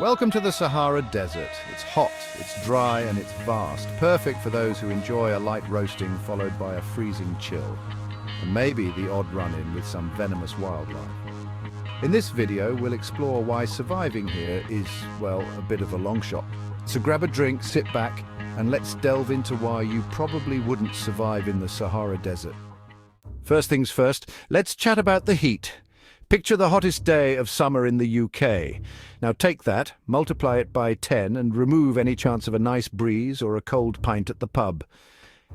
Welcome to the Sahara Desert. It's hot, it's dry, and it's vast. Perfect for those who enjoy a light roasting followed by a freezing chill. And maybe the odd run-in with some venomous wildlife. In this video, we'll explore why surviving here is, well, a bit of a long shot. So grab a drink, sit back, and let's delve into why you probably wouldn't survive in the Sahara Desert. First things first, let's chat about the heat. Picture the hottest day of summer in the UK. Now take that, multiply it by 10 and remove any chance of a nice breeze or a cold pint at the pub.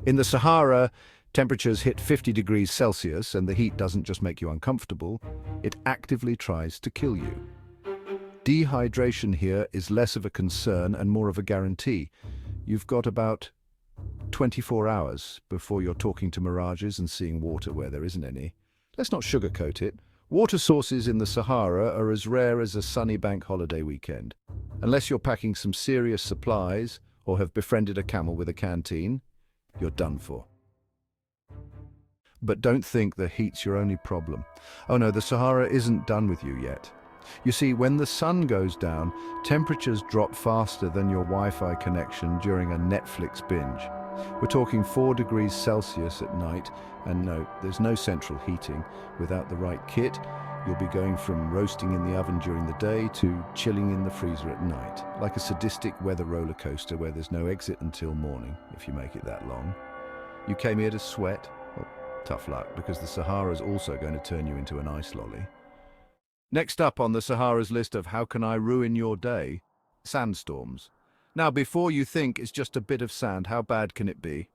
In the Sahara, temperatures hit 50 degrees Celsius and the heat doesn't just make you uncomfortable, it actively tries to kill you. Dehydration here is less of a concern and more of a guarantee. You've got about 24 hours before you're talking to mirages and seeing water where there isn't any. Let's not sugarcoat it. Water sources in the Sahara are as rare as a sunny bank holiday weekend. Unless you're packing some serious supplies or have befriended a camel with a canteen, you're done for. But don't think the heat's your only problem. Oh no, the Sahara isn't done with you yet. You see, when the sun goes down, temperatures drop faster than your Wi-Fi connection during a Netflix binge. We're talking 4 degrees Celsius at night, and no, there's no central heating. Without the right kit, you'll be going from roasting in the oven during the day to chilling in the freezer at night, like a sadistic weather roller coaster where there's no exit until morning, if you make it that long. You came here to sweat? Well, tough luck, because the Sahara's also going to turn you into an ice lolly. Next up on the Sahara's list of how can I ruin your day? Sandstorms. Now, before you think it's just a bit of sand, how bad can it be?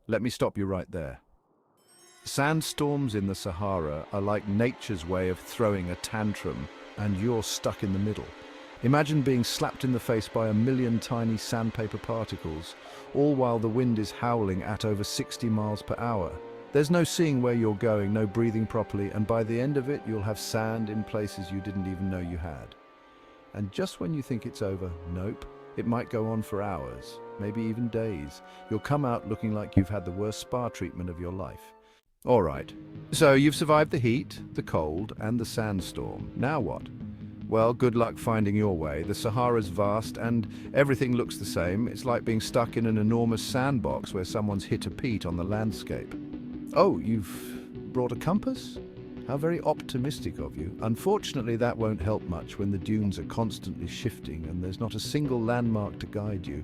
Let me stop you right there. Sandstorms in the Sahara are like nature's way of throwing a tantrum, and you're stuck in the middle. Imagine being slapped in the face by a million tiny sandpaper particles, all while the wind is howling at over 60 miles per hour. There's no seeing where you're going, no breathing properly, and by the end of it, you'll have sand in places you didn't even know you had. And just when you think it's over, nope. It might go on for hours, maybe even days. You'll come out looking like you've had the worst spa treatment of your life. All right, so you've survived the heat, the cold, and the sandstorm. Now what? Well, good luck finding your way. The Sahara's vast and everything looks the same. It's like being stuck in an enormous sandbox where someone's hit a peat on the landscape. Oh, you've brought a compass? How very optimistic of you. Unfortunately, that won't help much when the dunes are constantly shifting and there's not a single landmark to guide you.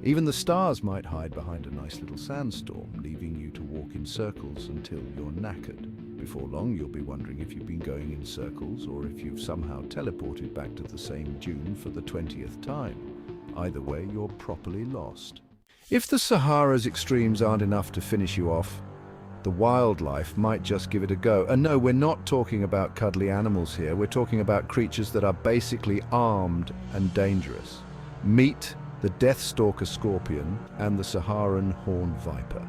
Even the stars might hide behind a nice little sandstorm, leaving you to walk in circles until you're knackered. Before long, you'll be wondering if you've been going in circles or if you've somehow teleported back to the same dune for the 20th time. Either way, you're properly lost. If the Sahara's extremes aren't enough to finish you off, the wildlife might just give it a go. And no, we're not talking about cuddly animals here. We're talking about creatures that are basically armed and dangerous. Meet the deathstalker scorpion and the Saharan horned viper.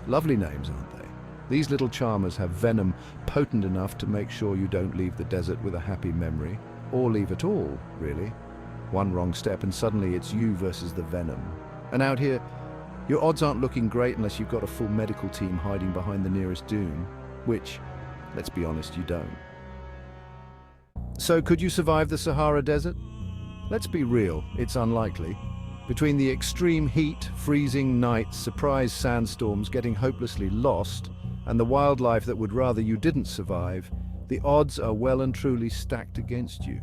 Lovely names, aren't they? These little charmers have venom potent enough to make sure you don't leave the desert with a happy memory, or leave at all, really. One wrong step and suddenly it's you versus the venom. And out here, your odds aren't looking great unless you've got a full medical team hiding behind the nearest dune, which, let's be honest, you don't. So could you survive the Sahara Desert? Let's be real, it's unlikely. Between the extreme heat, freezing nights, surprise sandstorms, getting hopelessly lost, and the wildlife that would rather you didn't survive, the odds are well and truly stacked against you.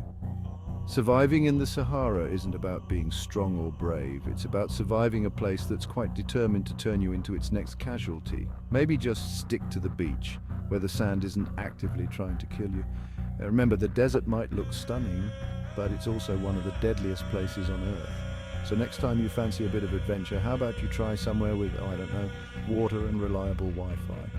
Surviving in the Sahara isn't about being strong or brave. It's about surviving a place that's quite determined to turn you into its next casualty. Maybe just stick to the beach, where the sand isn't actively trying to kill you. Remember, the desert might look stunning, but it's also one of the deadliest places on Earth. So next time you fancy a bit of adventure, how about you try somewhere with, I don't know, water and reliable Wi-Fi?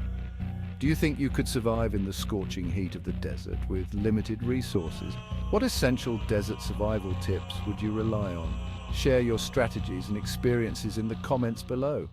Do you think you could survive in the scorching heat of the desert with limited resources? What essential desert survival tips would you rely on? Share your strategies and experiences in the comments below.